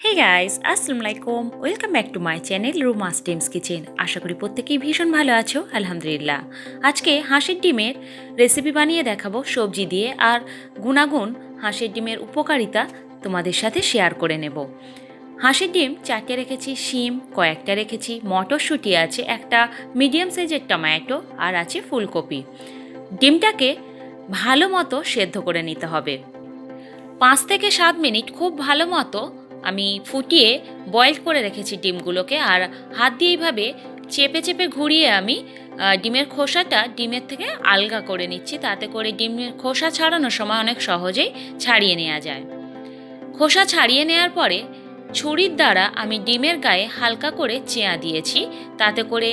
হে guys, আসসালামু আলাইকুম। Welcome back to my channel Ruma's team's kitchen. আশা করি প্রত্যেকেই ভীষণ ভালো আছো, আলহামদুলিল্লাহ। আজকে হাঁসের ডিমের রেসিপি বানিয়ে দেখাবো সবজি দিয়ে, আর গুণাগুণ হাঁসের ডিমের উপকারিতা তোমাদের সাথে শেয়ার করে নেব। হাঁসের ডিম 4টে রেখেছি, শিম কয়েকটা রেখেছি, মটরশুঁটি আছে, একটা মিডিয়াম সাইজের টমেটো, আর আছে ফুলকপি। ডিমটাকে ভালো মতো সেদ্ধ করে নিতে হবে। 5 থেকে 7 মিনিট খুব ভালো মতো আমি ফুটিয়ে বয়েল করে রেখেছি ডিমগুলোকে, আর হাত দিয়ে এইভাবে চেপে চেপে ঘুরিয়ে আমি ডিমের খোসাটা ডিমের থেকে আলগা করে নিচ্ছি, তাতে করে ডিমের খোসা ছাড়ানোর সময় অনেক সহজেই ছাড়িয়ে নেওয়া যায়। খোসা ছাড়িয়ে নেওয়ার পরে ছুরির দ্বারা আমি ডিমের গায়ে হালকা করে চেয়া দিয়েছি, তাতে করে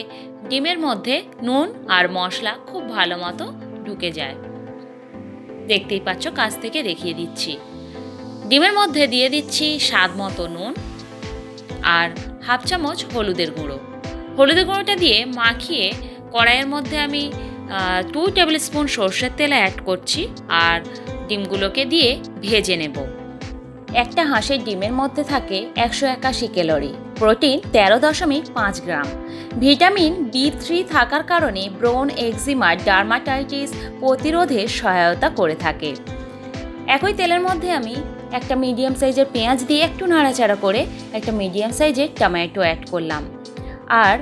ডিমের মধ্যে নুন আর মশলা খুব ভালো মতো ঢুকে যায়। দেখতেই পাচ্ছ, কাছ থেকে দেখিয়ে দিচ্ছি। ডিমের মধ্যে দিয়ে দিচ্ছি স্বাদ মতো নুন আর হাফ চামচ হলুদের গুঁড়ো। হলুদের গুঁড়োটা দিয়ে মাখিয়ে কড়াইয়ের মধ্যে আমি 2 টেবিল স্পুন সর্ষের তেল অ্যাড করছি, আর ডিমগুলোকে দিয়ে ভেজে নেব। একটা হাঁসের ডিমের মধ্যে থাকে 181 ক্যালোরি, প্রোটিন 13.5 গ্রাম, ভিটামিন B3 থাকার কারণে ব্রণ, এক্সিমা, ডার্মাটাইটিস প্রতিরোধে সহায়তা করে থাকে। একই তেলের মধ্যে আমি একটা মিডিয়াম সাইজের পেঁয়াজ দিয়ে একটু নাড়াচাড়া করে একটা মিডিয়াম সাইজের টমেটো অ্যাড করলাম। আর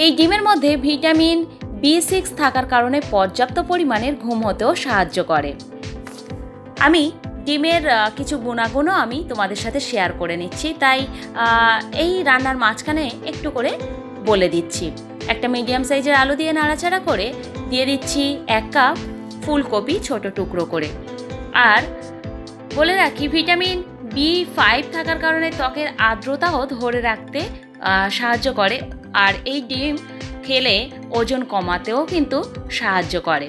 এই ডিমের মধ্যে ভিটামিন B6 থাকার কারণে পর্যাপ্ত পরিমাণের ঘুম হতেও সাহায্য করে। আমি ডিমের কিছু গুণাগুণও আমি তোমাদের সাথে শেয়ার করে নিচ্ছি, তাই এই রান্নার মাঝখানে একটু করে বলে দিচ্ছি। একটা মিডিয়াম সাইজের আলু দিয়ে নাড়াচাড়া করে দিয়ে দিচ্ছি 1 কাপ ফুলকপি ছোট টুকরো করে। আর বলে রাখি, ভিটামিন B5 থাকার কারণে ত্বকের আর্দ্রতাও ধরে রাখতে সাহায্য করে, আর এই ডিম খেলে ওজন কমাতেও কিন্তু সাহায্য করে।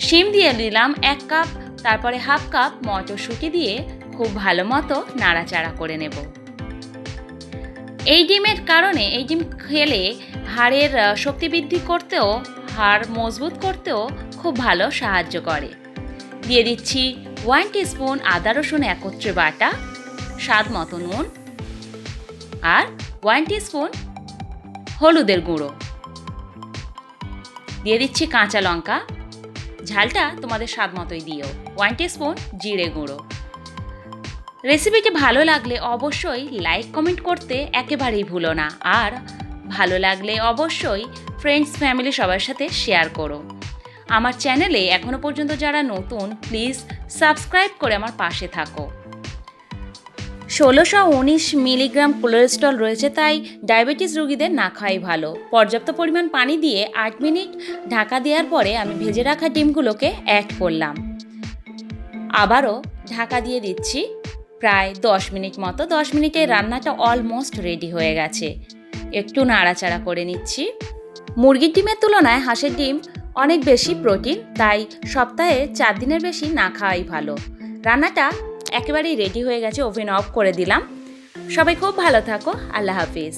শিম দিয়ে দিলাম 1 কাপ, তারপরে হাফ কাপ মটরশুঁটি দিয়ে খুব ভালো মতো নাড়াচাড়া করে নেব। এই ডিমের কারণে, এই ডিম খেলে হাড়ের শক্তি বৃদ্ধি করতেও, হাড় মজবুত করতেও খুব ভালো সাহায্য করে। দিয়ে দিচ্ছি 1 টিস্পুন আদা রসুন একত্রে বাটা, স্বাদ মতো নুন, আর 1 টিস্পুন হলুদের গুঁড়ো। দিয়ে দিচ্ছি কাঁচা লঙ্কা, ঝালটা তোমাদের স্বাদ মতোই দিও, 1 টিস্পুন জিরে গুঁড়ো। রেসিপিটি ভালো লাগলে অবশ্যই লাইক কমেন্ট করতে একেবারেই ভুলো না, আর ভালো লাগলে অবশ্যই ফ্রেন্ডস ফ্যামিলি সবার সাথে শেয়ার করো। আমার চ্যানেলে এখনও পর্যন্ত যারা নতুন, প্লিজ সাবস্ক্রাইব করে আমার পাশে থাকো। 1619 মিলিগ্রাম কোলেস্ট্রল রয়েছে, তাই ডায়াবেটিস রোগীদের না খাওয়াই ভালো। পর্যাপ্ত পরিমাণ পানি দিয়ে 8 মিনিট ঢাকা দেওয়ার পরে আমি ভেজে রাখা ডিমগুলোকে অ্যাড করলাম। আবারও ঢাকা দিয়ে দিচ্ছি প্রায় 10 মিনিট মতো। 10 মিনিটে রান্নাটা অলমোস্ট রেডি হয়ে গেছে। একটু নাড়াচাড়া করে নিচ্ছি। মুরগির ডিমের তুলনায় হাঁসের ডিম অনেক বেশি প্রোটিন, তাই সপ্তাহে 4 দিনের বেশি না খাওয়াই ভালো। রান্নাটা একেবারেই রেডি হয়ে গেছে, ওভেন অফ করে দিলাম। সবাই খুব ভালো থাকো, আল্লাহ হাফিজ।